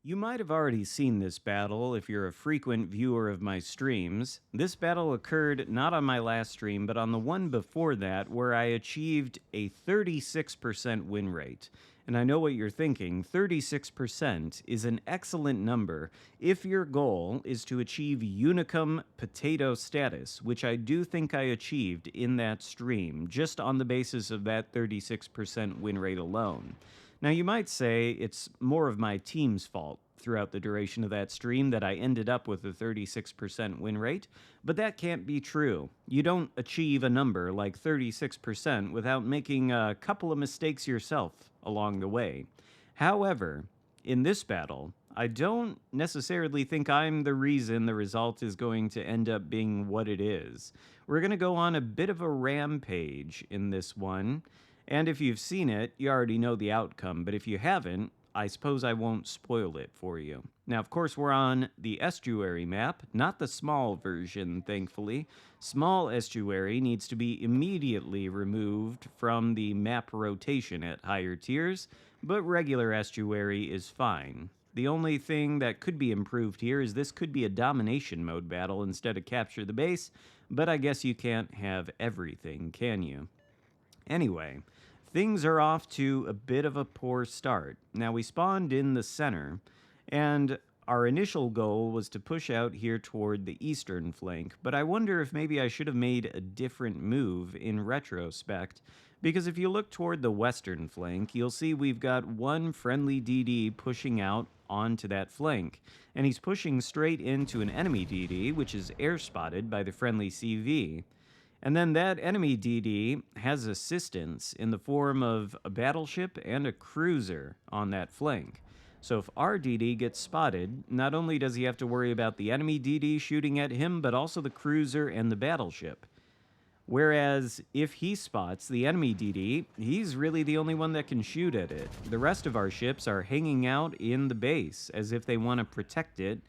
You might have already seen this battle if you're a frequent viewer of my streams. This battle occurred not on my last stream, but on the one before that, where I achieved a 36% win rate. And I know what you're thinking 36% is an excellent number if your goal is to achieve Unicum potato status, which I do think I achieved in that stream, just on the basis of that 36% win rate alone. Now, you might say it's more of my team's fault throughout the duration of that stream that I ended up with a 36% win rate, but that can't be true. You don't achieve a number like 36% without making a couple of mistakes yourself along the way. However, in this battle, I don't necessarily think I'm the reason the result is going to end up being what it is. We're going to go on a bit of a rampage in this one. And if you've seen it, you already know the outcome. But if you haven't, I suppose I won't spoil it for you. Now, of course, we're on the estuary map, not the small version, thankfully. Small estuary needs to be immediately removed from the map rotation at higher tiers, but regular estuary is fine. The only thing that could be improved here is this could be a domination mode battle instead of capture the base, but I guess you can't have everything, can you? Anyway, things are off to a bit of a poor start. Now, we spawned in the center, and our initial goal was to push out here toward the eastern flank, but I wonder if maybe I should have made a different move in retrospect, because if you look toward the western flank, you'll see we've got one friendly DD pushing out onto that flank, and he's pushing straight into an enemy DD, which is air spotted by the friendly CV. And then that enemy DD has assistance in the form of a battleship and a cruiser on that flank. So if our DD gets spotted, not only does he have to worry about the enemy DD shooting at him, but also the cruiser and the battleship. Whereas if he spots the enemy DD, he's really the only one that can shoot at it. The rest of our ships are hanging out in the base as if they want to protect it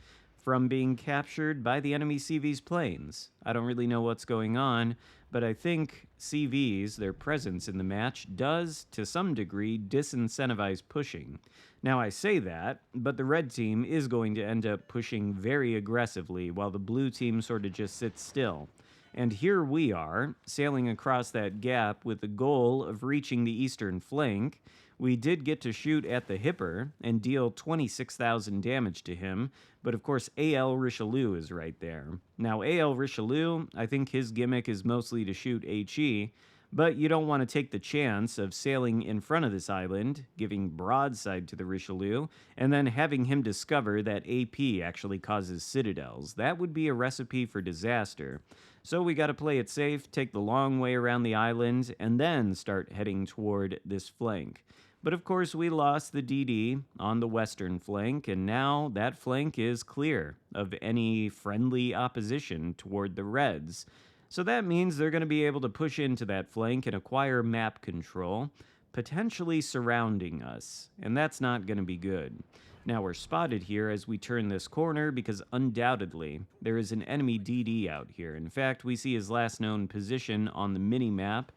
from being captured by the enemy CV's planes. I don't really know what's going on, but I think CVs, their presence in the match, does, to some degree, disincentivize pushing. Now, I say that, but the red team is going to end up pushing very aggressively, while the blue team sort of just sits still. And here we are, sailing across that gap with the goal of reaching the eastern flank. We did get to shoot at the Hipper and deal 26,000 damage to him, but of course A.L. Richelieu is right there. Now A.L. Richelieu, I think his gimmick is mostly to shoot H.E., but you don't want to take the chance of sailing in front of this island, giving broadside to the Richelieu, and then having him discover that AP actually causes citadels. That would be a recipe for disaster. So we got to play it safe, take the long way around the island, and then start heading toward this flank. But of course, we lost the DD on the western flank, and now that flank is clear of any friendly opposition toward the Reds. So that means they're going to be able to push into that flank and acquire map control, potentially surrounding us, and that's not going to be good. Now we're spotted here as we turn this corner because undoubtedly there is an enemy DD out here. In fact, we see his last known position on the mini-map.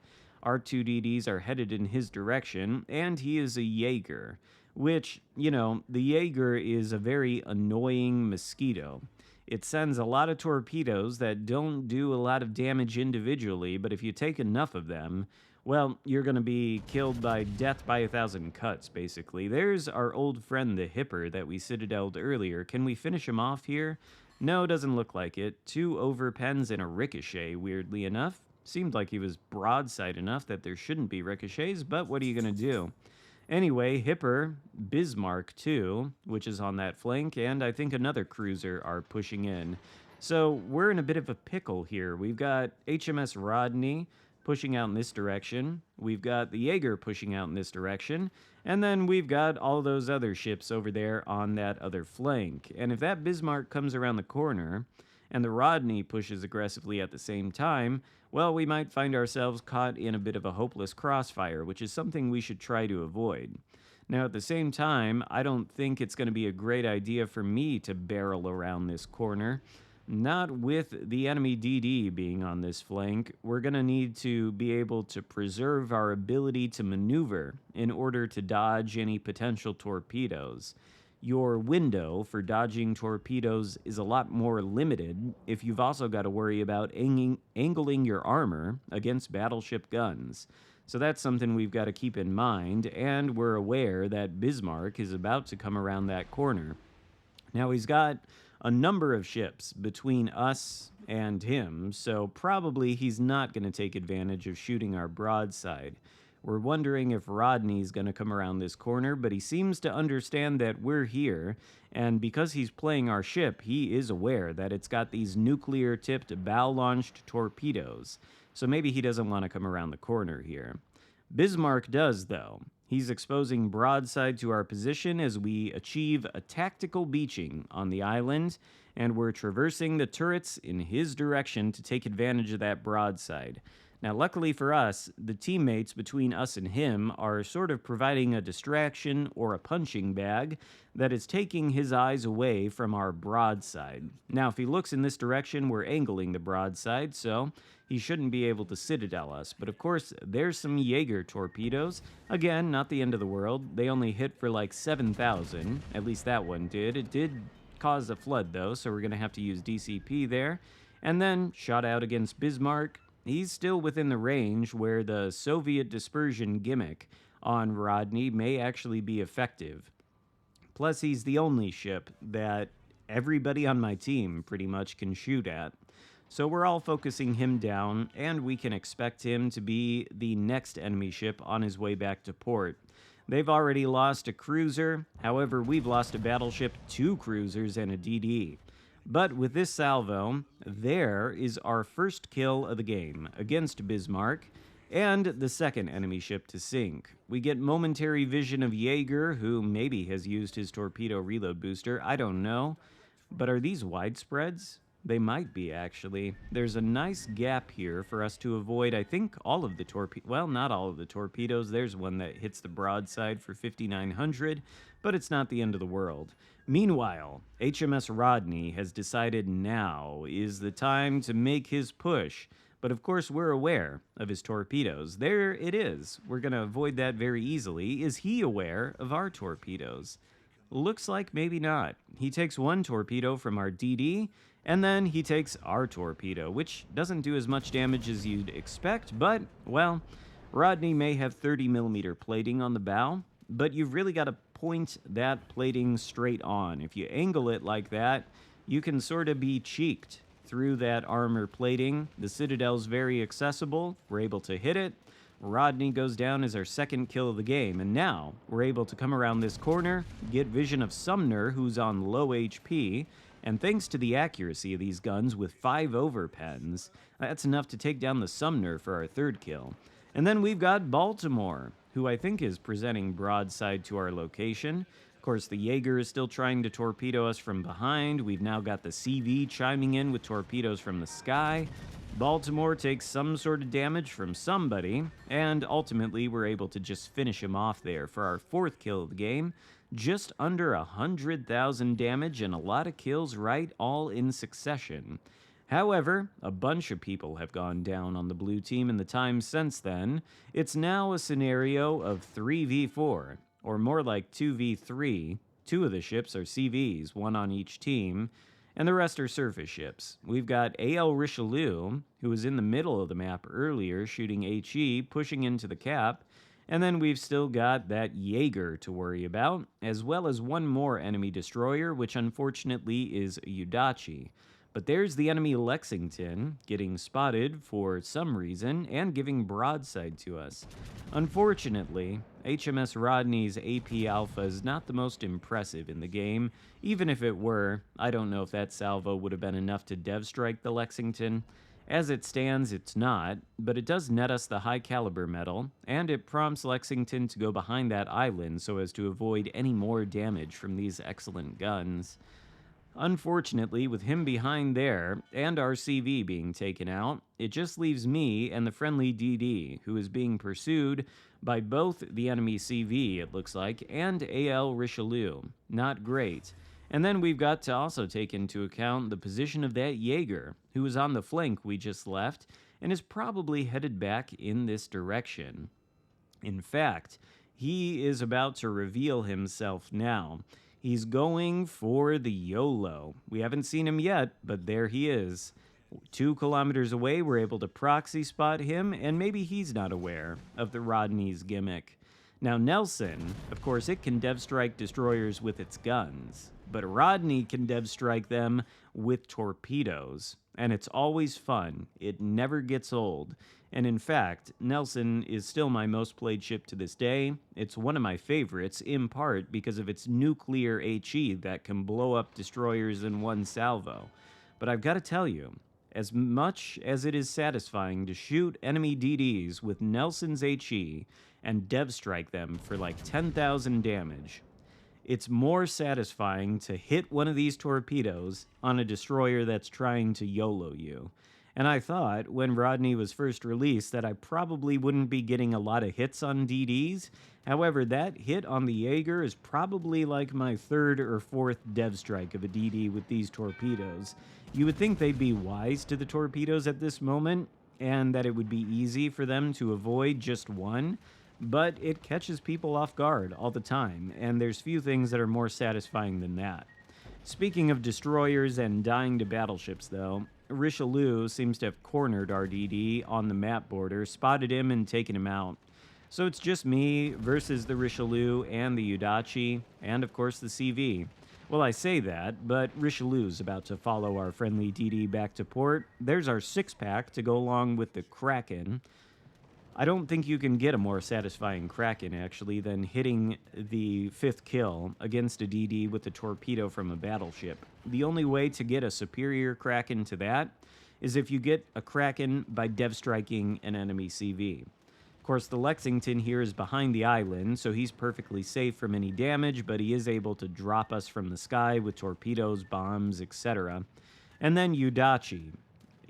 Our two DDs are headed in his direction, and he is a Jaeger, which, you know, the Jaeger is a very annoying mosquito. It sends a lot of torpedoes that don't do a lot of damage individually, but if you take enough of them, well, you're going to be killed by death by 1,000 cuts, basically. There's our old friend, the Hipper, that we citadeled earlier. Can we finish him off here? No, doesn't look like it. 2 overpens and a ricochet, weirdly enough. Seemed like he was broadside enough that there shouldn't be ricochets, but what are you going to do? Anyway, Hipper, Bismarck too, which is on that flank, and I think another cruiser are pushing in. So we're in a bit of a pickle here. We've got HMS Rodney pushing out in this direction. We've got the Jaeger pushing out in this direction. And then we've got all those other ships over there on that other flank. And if that Bismarck comes around the corner and the Rodney pushes aggressively at the same time, well, we might find ourselves caught in a bit of a hopeless crossfire, which is something we should try to avoid. Now, at the same time, I don't think it's going to be a great idea for me to barrel around this corner. Not with the enemy DD being on this flank. We're going to need to be able to preserve our ability to maneuver in order to dodge any potential torpedoes. your window for dodging torpedoes is a lot more limited if you've also got to worry about angling your armor against battleship guns. So that's something we've got to keep in mind, and we're aware that Bismarck is about to come around that corner. Now, he's got a number of ships between us and him, so probably he's not going to take advantage of shooting our broadside. We're wondering if Rodney's going to come around this corner, but he seems to understand that we're here, and because he's playing our ship, he is aware that it's got these nuclear-tipped bow-launched torpedoes, so maybe he doesn't want to come around the corner here. Bismarck does, though. He's exposing broadside to our position as we achieve a tactical beaching on the island, and we're traversing the turrets in his direction to take advantage of that broadside. Now, luckily for us, the teammates between us and him are sort of providing a distraction or a punching bag that is taking his eyes away from our broadside. Now, if he looks in this direction, we're angling the broadside, so he shouldn't be able to citadel us. But of course, there's some Jaeger torpedoes. Again, not the end of the world. They only hit for like 7,000. At least that one did. It did cause a flood, though, so we're going to have to use DCP there. And then, shot out against Bismarck. He's still within the range where the Soviet dispersion gimmick on Rodney may actually be effective. Plus, he's the only ship that everybody on my team pretty much can shoot at. So we're all focusing him down, and we can expect him to be the next enemy ship on his way back to port. They've already lost a cruiser, however, we've lost a battleship, 2 cruisers, and a DD. But with this salvo, there is our first kill of the game against Bismarck, and the second enemy ship to sink. We get momentary vision of Jaeger, who maybe has used his torpedo reload booster, I don't know. But are these widespreads? They might be, actually. There's a nice gap here for us to avoid, I think, all of the torpedoes. Well, not all of the torpedoes. There's one that hits the broadside for 5,900, but it's not the end of the world. Meanwhile, HMS Rodney has decided now is the time to make his push. But of course, we're aware of his torpedoes. There it is. We're going to avoid that very easily. Is he aware of our torpedoes? Looks like maybe not. He takes 1 torpedo from our DD, and then he takes our torpedo, which doesn't do as much damage as you'd expect, but, well, Rodney may have 30mm plating on the bow, but you've really got to point that plating straight on. If you angle it like that, you can sort of be cheeked through that armor plating. The Citadel's very accessible. We're able to hit it. Rodney goes down as our second kill of the game, and now we're able to come around this corner, get vision of Sumner, who's on low HP, and thanks to the accuracy of these guns with 5 overpens, that's enough to take down the Sumner for our third kill. And then we've got Baltimore, who I think is presenting broadside to our location. Of course, the Jaeger is still trying to torpedo us from behind. We've now got the CV chiming in with torpedoes from the sky. Baltimore takes some sort of damage from somebody, and ultimately we're able to just finish him off there for our 4th kill of the game. Just under 100,000 damage and a lot of kills right all in succession. However, a bunch of people have gone down on the blue team in the time since then. It's now a scenario of 3v4, or more like 2v3. 2 of the ships are CVs, 1 on each team, and the rest are surface ships. We've got AL Richelieu, who was in the middle of the map earlier, shooting HE, pushing into the cap, and then we've still got that Jaeger to worry about, as well as 1 more enemy destroyer, which unfortunately is Udachi. But there's the enemy Lexington, getting spotted for some reason, and giving broadside to us. Unfortunately, HMS Rodney's AP Alpha is not the most impressive in the game. Even if it were, I don't know if that salvo would have been enough to dev strike the Lexington. As it stands, it's not, but it does net us the high caliber medal, and it prompts Lexington to go behind that island so as to avoid any more damage from these excellent guns. Unfortunately, with him behind there, and our CV being taken out, it just leaves me and the friendly DD, who is being pursued by both the enemy CV, it looks like, and AL Richelieu. Not great. And then we've got to also take into account the position of that Jaeger, who is on the flank we just left, and is probably headed back in this direction. In fact, he is about to reveal himself now. He's going for the YOLO. We haven't seen him yet, but there he is. 2 kilometers away, we're able to proxy spot him, and maybe he's not aware of the Rodney's gimmick. Now, Nelson, of course, it can dev strike destroyers with its guns, but Rodney can dev strike them with torpedoes, and it's always fun. It never gets old. And in fact, Nelson is still my most played ship to this day. It's one of my favorites, in part because of its nuclear HE that can blow up destroyers in one salvo. But I've got to tell you, as much as it is satisfying to shoot enemy DDs with Nelson's HE and dev strike them for like 10,000 damage, it's more satisfying to hit one of these torpedoes on a destroyer that's trying to YOLO you. And I thought, when Rodney was first released, that I probably wouldn't be getting a lot of hits on DDs. However, that hit on the Jaeger is probably like my third or fourth dev strike of a DD with these torpedoes. You would think they'd be wise to the torpedoes at this moment, and that it would be easy for them to avoid just one, but it catches people off guard all the time, and there's few things that are more satisfying than that. Speaking of destroyers and dying to battleships, though, Richelieu seems to have cornered our DD on the map border, spotted him, and taken him out. So it's just me versus the Richelieu and the Udachi, and of course the CV. Well, I say that, but Richelieu's about to follow our friendly DD back to port. There's our 6-pack to go along with the Kraken. I don't think you can get a more satisfying Kraken, actually, than hitting the 5th kill against a DD with a torpedo from a battleship. The only way to get a superior Kraken to that is if you get a Kraken by dev striking an enemy CV. Of course, the Lexington here is behind the island, so he's perfectly safe from any damage, but he is able to drop us from the sky with torpedoes, bombs, etc. And then Udachi.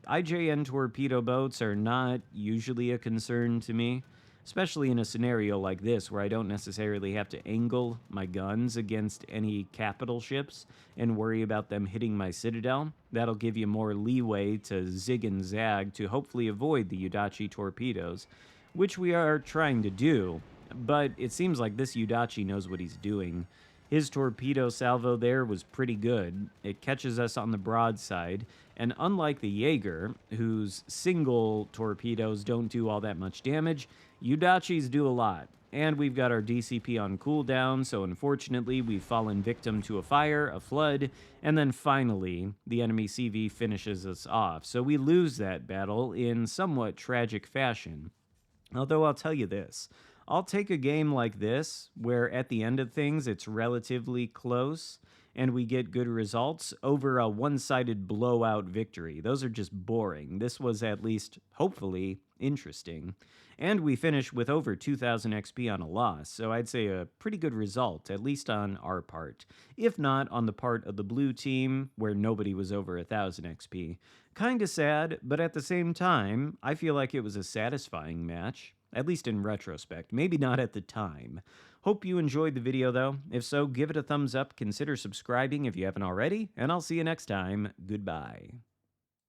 IJN torpedo boats are not usually a concern to me, especially in a scenario like this where I don't necessarily have to angle my guns against any capital ships and worry about them hitting my citadel. That'll give you more leeway to zig and zag to hopefully avoid the Udachi torpedoes, which we are trying to do, but it seems like this Udachi knows what he's doing. His torpedo salvo there was pretty good. It catches us on the broadside, and unlike the Jaeger, whose single torpedoes don't do all that much damage, Udachis do a lot. And we've got our DCP on cooldown, so unfortunately we've fallen victim to a fire, a flood, and then finally the enemy CV finishes us off. So we lose that battle in somewhat tragic fashion. Although I'll tell you this, I'll take a game like this, where at the end of things it's relatively close and we get good results, over a one-sided blowout victory. Those are just boring. This was at least, hopefully, interesting. And we finished with over 2,000 XP on a loss, so I'd say a pretty good result, at least on our part. If not on the part of the blue team, where nobody was over 1,000 XP. Kinda sad, but at the same time, I feel like it was a satisfying match. At least in retrospect, maybe not at the time. Hope you enjoyed the video though. If so, give it a thumbs up, consider subscribing if you haven't already, and I'll see you next time. Goodbye.